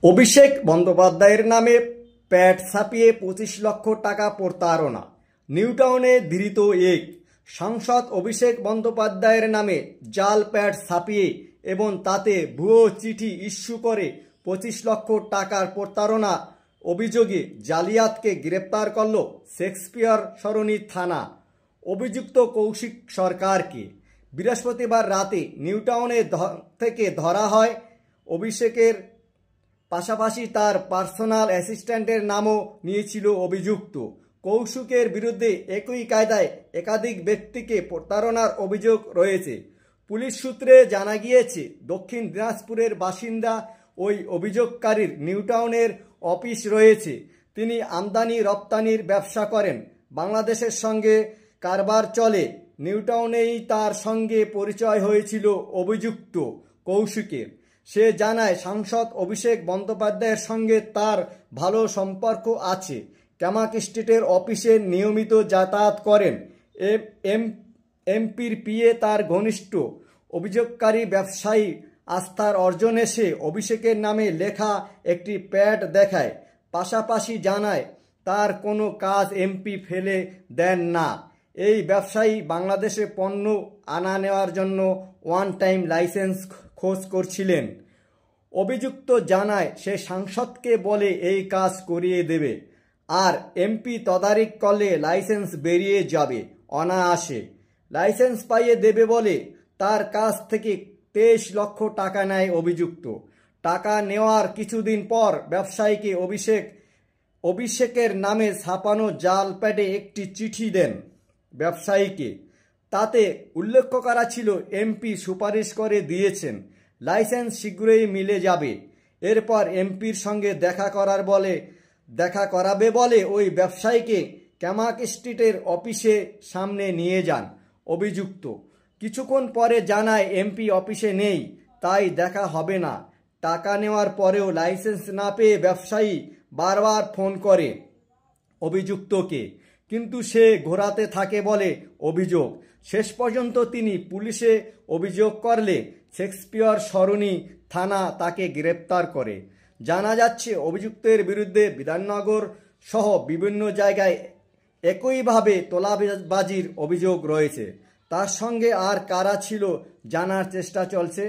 অভিষেক বন্দ্যোপাধ্যায়ের নামে প্যাট ছাপিয়ে 25 লক্ষ টাকা প্রতারণা। নিউটাউনে ধৃত এক সাংসদ অভিষেক বন্দ্যোপাধ্যায়ের নামে জাল প্যাট ছাপিয়ে এবং তাতে ভুয়ো চিঠি ইস্যু করে 25 লক্ষ টাকার প্রতারণা অভিযোগে জালিয়াতকে গ্রেপ্তার করল শেক্সপিয়ার সরণি থানা। অভিযুক্ত কৌশিক সরকারকে বৃহস্পতিবার রাতে নিউটাউনে থেকে ধরা হয়। অভিষেকের পাশাপাশি তার পার্সোনাল অ্যাসিস্ট্যান্টের নামও নিয়েছিল অভিযুক্ত। কৌশিকের বিরুদ্ধে একই কায়দায় একাধিক ব্যক্তিকে প্রতারণার অভিযোগ রয়েছে। পুলিশ সূত্রে জানা গিয়েছে, দক্ষিণ দিনাজপুরের বাসিন্দা ওই অভিযোগকারীর নিউটাউনের অফিস রয়েছে। তিনি আমদানি রপ্তানির ব্যবসা করেন। বাংলাদেশের সঙ্গে কারবার চলে। নিউটাউনেই তার সঙ্গে পরিচয় হয়েছিল অভিযুক্ত কৌশিকের। সে জানায়, সাংসদ অভিষেক বন্দ্যোপাধ্যায়ের সঙ্গে তার ভালো সম্পর্ক আছে। ক্যামাক স্ট্রিটের অফিসে নিয়মিত যাতায়াত করেন। এমপির পিএ তার ঘনিষ্ঠ। অভিযোগকারী ব্যবসায়ী আস্থার অর্জনে সে অভিষেকের নামে লেখা একটি প্যাড দেখায়। পাশাপাশি জানায়, তার কোনো কাজ এমপি ফেলে দেন না। এই ব্যবসায়ী বাংলাদেশে পণ্য আনা নেওয়ার জন্য ওয়ান টাইম লাইসেন্স খোঁজ করছিলেন। অভিযুক্ত জানায়, সে সাংসদকে বলে এই কাজ করিয়ে দেবে, আর এমপি তদারকি করলে লাইসেন্স বেরিয়ে যাবে অনায়াসে। লাইসেন্স পাইয়ে দেবে বলে তার কাছ থেকে 23 লক্ষ টাকা নেয় অভিযুক্ত। টাকা নেওয়ার কিছুদিন পর ব্যবসায়ীকে অভিষেকের নামে ছাপানো জাল প্যাডে একটি চিঠি দেন ব্যবসায়ীকে। তাতে উল্লেখ করা ছিল, এমপি সুপারিশ করে দিয়েছেন, লাইসেন্স শীঘ্রই মিলে যাবে। এরপর এমপির সঙ্গে দেখা করাবে বলে ওই ব্যবসায়ীকে ক্যামাক স্ট্রিটের অফিসে সামনে নিয়ে যান অভিযুক্ত। কিছুক্ষণ পরে জানায়, এমপি অফিসে নেই, তাই দেখা হবে না। টাকা নেওয়ার পরেও লাইসেন্স না পেয়ে ব্যবসায়ী বারবার ফোন করে অভিযুক্তকে, কিন্তু সে ঘোরাতে থাকে বলে অভিযোগ। শেষ পর্যন্ত তিনি পুলিশে অভিযোগ করলে শেক্সপিয়ার সরণি থানা তাকে গ্রেপ্তার করে। জানা যাচ্ছে, অভিযুক্তের বিরুদ্ধে বিধাননগর সহ বিভিন্ন জায়গায় একইভাবে তোলাবাজির অভিযোগ রয়েছে। তার সঙ্গে আর কারা ছিল জানার চেষ্টা চলছে।